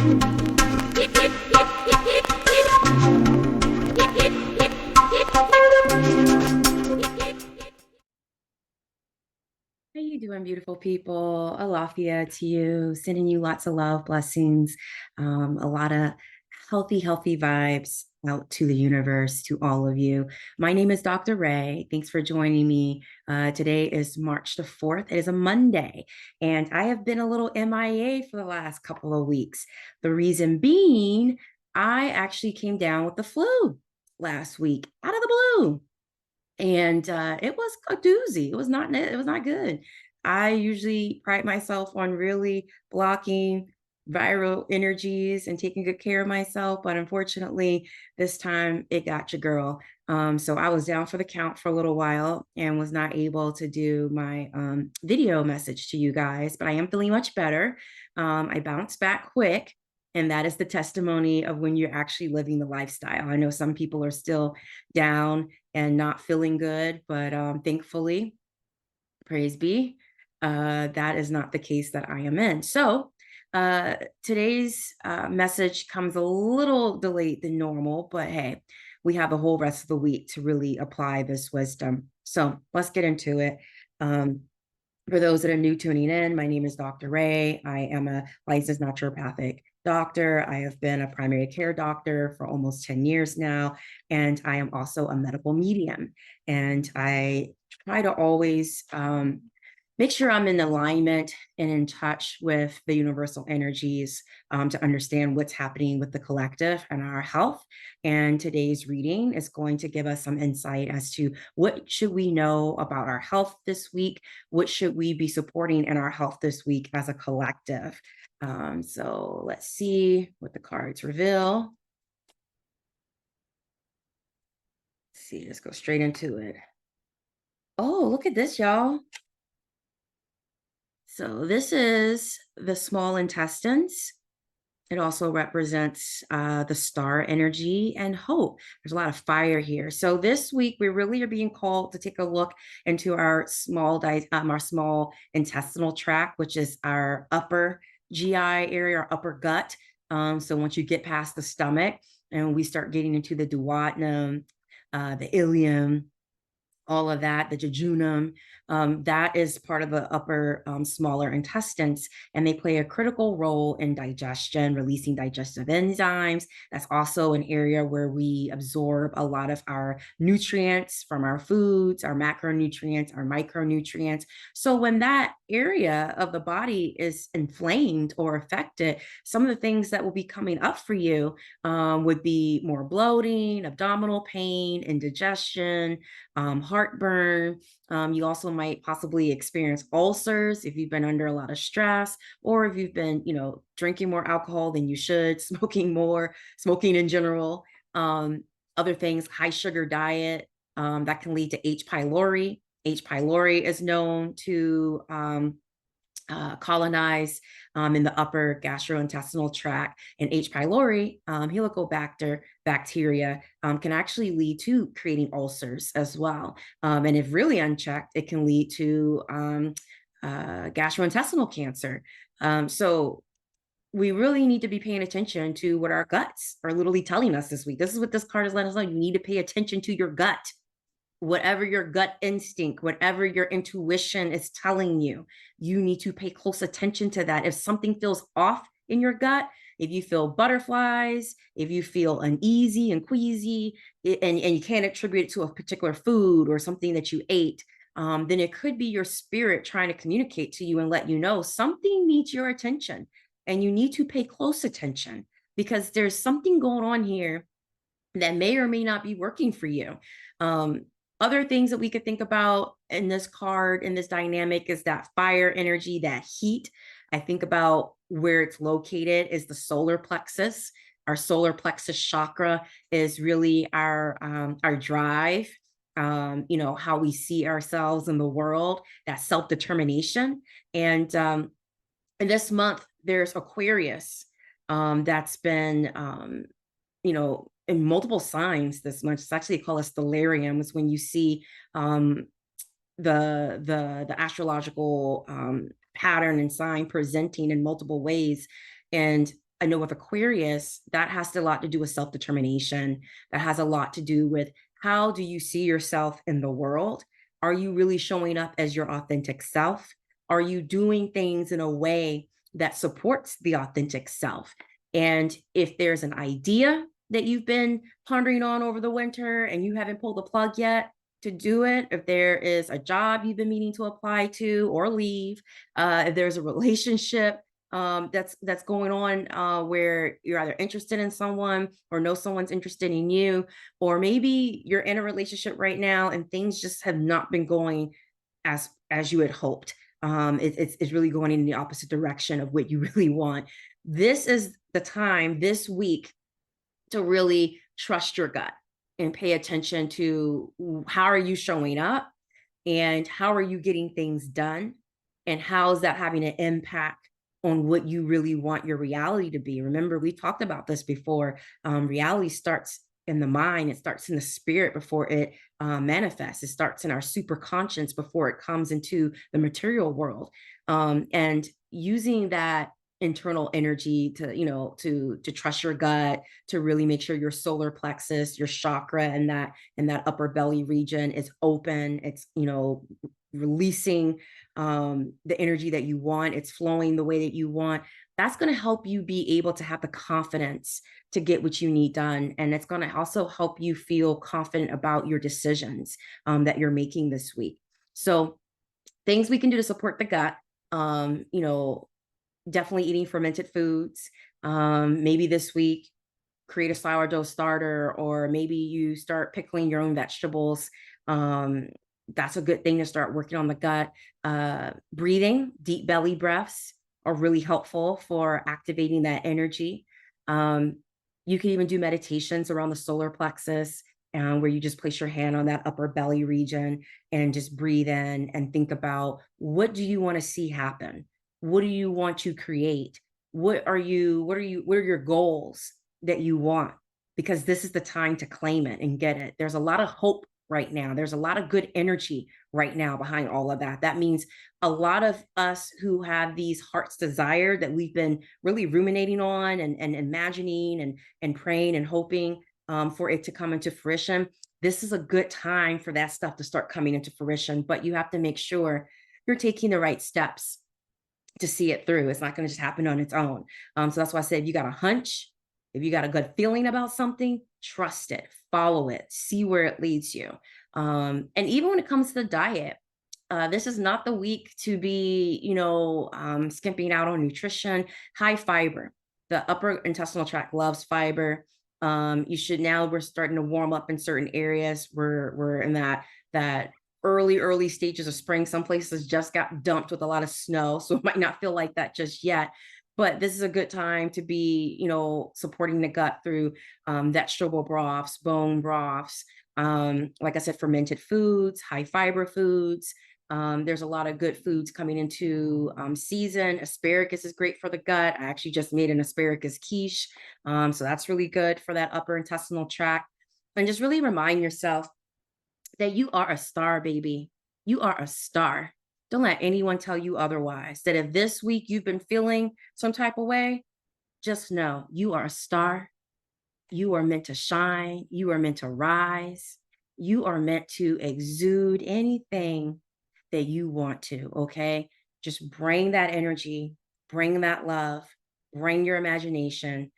How you doing, beautiful people? Alafia to you, sending you lots of love, blessings, a lot of healthy vibes out to the universe, to all of you. My name is Dr. Ray. Thanks for joining me. Today is March the 4th. It is a Monday, and I have been a little MIA for the last couple of weeks. The reason being, I actually came down with the flu last week out of the blue, and it was a doozy. It was not good. I usually pride myself on really blocking viral energies and taking good care of myself, but unfortunately this time it got your girl. So I was down for the count for a little while and was not able to do my video message to you guys, but I am feeling much better. I bounced back quick, and that is the testimony of when you're actually living the lifestyle. I know some people are still down and not feeling good, but thankfully, praise be, that is not the case that I am in. So today's message comes a little delayed than normal, but hey, we have the whole rest of the week to really apply this wisdom. So let's get into it. For those that are new tuning in, my name is Dr. Ray. I am a licensed naturopathic doctor. I have been a primary care doctor for almost 10 years now, and I am also a medical medium. And I try to always make sure I'm in alignment and in touch with the universal energies to understand what's happening with the collective and our health. And today's reading is going to give us some insight as to what should we know about our health this week, what should we be supporting in our health this week as a collective. So let's see what the cards reveal. Let's see, let's go straight into it. Oh, look at this, y'all. So this is the small intestines. It also represents the star energy and hope. There's a lot of fire here. So this week we really are being called to take a look into our small intestinal tract, which is our upper GI area, our upper gut. So once you get past the stomach and we start getting into the duodenum, the ileum, all of that, the jejunum, that is part of the upper smaller intestines, and they play a critical role in digestion, releasing digestive enzymes. That's also an area where we absorb a lot of our nutrients from our foods, our macronutrients, our micronutrients. So when that area of the body is inflamed or affected, some of the things that will be coming up for you would be more bloating, abdominal pain, indigestion, heartburn. You also might possibly experience ulcers if you've been under a lot of stress, or if you've been, drinking more alcohol than you should, smoking more, smoking in general. Other things, high sugar diet, that can lead to H. pylori. H. pylori is known to colonize in the upper gastrointestinal tract, and H. pylori, Helicobacter bacteria, can actually lead to creating ulcers as well. And if really unchecked, it can lead to gastrointestinal cancer. So we really need to be paying attention to what our guts are literally telling us this week. This is what this card is letting us know. You need to pay attention to your gut. Whatever your gut instinct, whatever your intuition is telling you, you need to pay close attention to that. If something feels off in your gut, if you feel butterflies, if you feel uneasy and queasy, and you can't attribute it to a particular food or something that you ate, then it could be your spirit trying to communicate to you and let you know something needs your attention, and you need to pay close attention because there's something going on here that may or may not be working for you. Other things that we could think about in this card, in this dynamic, is that fire energy, that heat. I think about where it's located is the solar plexus. Our solar plexus chakra is really our drive, how we see ourselves in the world, that self-determination. And this month, there's Aquarius that's been, in multiple signs this month. It's actually called a stellarium. It's when you see the astrological pattern and sign presenting in multiple ways. And I know with Aquarius, that has a lot to do with self-determination. That has a lot to do with how do you see yourself in the world? Are you really showing up as your authentic self? Are you doing things in a way that supports the authentic self? And if there's an idea that you've been pondering on over the winter and you haven't pulled the plug yet to do it, if there is a job you've been meaning to apply to or leave, if there's a relationship that's going on where you're either interested in someone or know someone's interested in you, or maybe you're in a relationship right now and things just have not been going as you had hoped. It's really going in the opposite direction of what you really want. This is the time this week to really trust your gut and pay attention to how are you showing up and how are you getting things done and how is that having an impact on what you really want your reality to be. Remember, we talked about this before. Reality starts in the mind, it starts in the spirit before it manifests. It starts in our super conscious before it comes into the material world. And using that internal energy to, to trust your gut, to really make sure your solar plexus, your chakra, and that upper belly region is open. It's, releasing the energy that you want. It's flowing the way that you want. That's going to help you be able to have the confidence to get what you need done. And it's going to also help you feel confident about your decisions that you're making this week. So things we can do to support the gut, definitely eating fermented foods. Maybe this week, create a sourdough starter, or maybe you start pickling your own vegetables. That's a good thing to start working on the gut. Breathing, deep belly breaths are really helpful for activating that energy. You can even do meditations around the solar plexus, where you just place your hand on that upper belly region and just breathe in and think about, what do you want to see happen? What do you want to create? What are your goals that you want? Because this is the time to claim it and get it. There's a lot of hope right now. There's a lot of good energy right now behind all of that. That means a lot of us who have these heart's desire that we've been really ruminating on and imagining and praying and hoping for it to come into fruition. This is a good time for that stuff to start coming into fruition, but you have to make sure you're taking the right steps to see it through. It's not going to just happen on its own. So that's why I said, if you got a hunch, if you got a good feeling about something, trust it, follow it, see where it leads you. And even when it comes to the diet, this is not the week to be, skimping out on nutrition. High fiber. The upper intestinal tract loves fiber. We're starting to warm up in certain areas. We're in that early stages of spring. Some places just got dumped with a lot of snow, so it might not feel like that just yet. But this is a good time to be, supporting the gut through vegetable broths, bone broths, like I said, fermented foods, high fiber foods. There's a lot of good foods coming into season. Asparagus is great for the gut. I actually just made an asparagus quiche. So that's really good for that upper intestinal tract. And just really remind yourself that you are a star, baby. You are a star. Don't let anyone tell you otherwise. That if this week you've been feeling some type of way, just know you are a star. You are meant to shine. You are meant to rise. You are meant to exude anything that you want to, okay? Just bring that energy, bring that love, bring your imagination,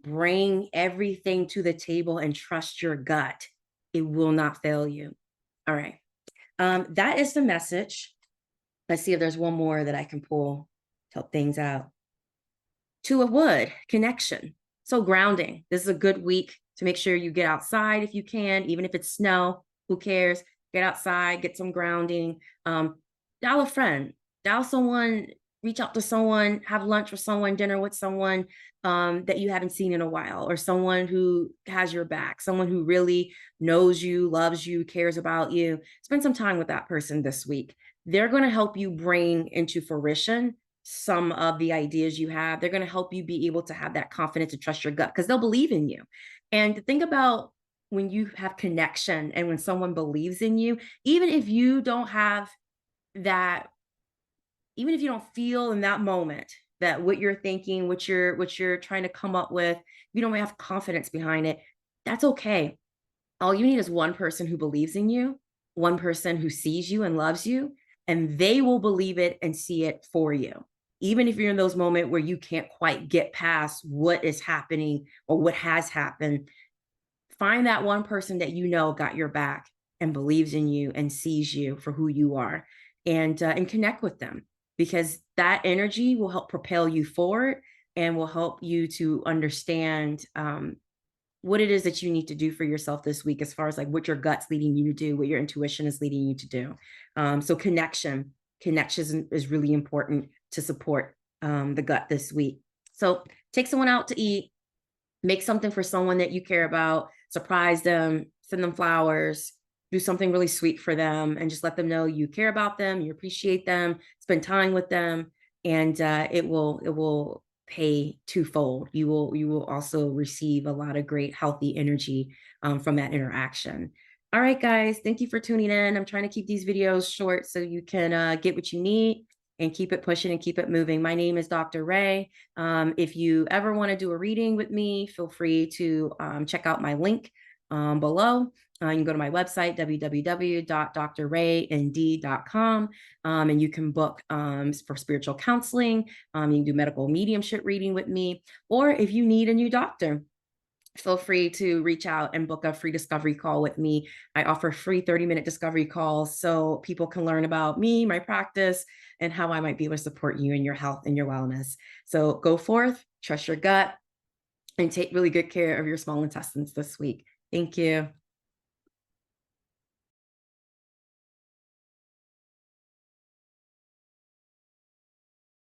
bring everything to the table and trust your gut. It will not fail you. All right. That is the message. Let's see if there's one more that I can pull to help things out. Two of wood, connection. So grounding. This is a good week to make sure you get outside if you can, even if it's snow, who cares? Get outside, get some grounding. Dial a friend, dial someone, reach out to someone, have lunch with someone, dinner with someone that you haven't seen in a while, or someone who has your back, someone who really knows you, loves you, cares about you. Spend some time with that person this week. They're going to help you bring into fruition some of the ideas you have. They're going to help you be able to have that confidence and trust your gut because they'll believe in you. And think about when you have connection and when someone believes in you, even if you don't have that, even if you don't feel in that moment that what you're thinking, what you're trying to come up with, you don't have confidence behind it. That's okay. All you need is one person who believes in you, one person who sees you and loves you, and they will believe it and see it for you. Even if you're in those moments where you can't quite get past what is happening or what has happened, find that one person that you know got your back and believes in you and sees you for who you are, and connect with them, because that energy will help propel you forward and will help you to understand what it is that you need to do for yourself this week, as far as like what your gut's leading you to do, what your intuition is leading you to do. So connection is really important to support the gut this week. So take someone out to eat, make something for someone that you care about, surprise them, send them flowers, do something really sweet for them, and just let them know you care about them, you appreciate them, spend time with them, and it will pay twofold. You will also receive a lot of great healthy energy from that interaction. All right, guys, thank you for tuning in. I'm trying to keep these videos short so you can get what you need and keep it pushing and keep it moving. My name is Dr. Ray. If you ever want to do a reading with me, feel free to check out my link below. You can go to my website, www.drraynd.com, and you can book for spiritual counseling. You can do medical mediumship reading with me, or if you need a new doctor, feel free to reach out and book a free discovery call with me. I offer free 30-minute discovery calls so people can learn about me, my practice, and how I might be able to support you in your health and your wellness. So go forth, trust your gut, and take really good care of your small intestines this week. Thank you.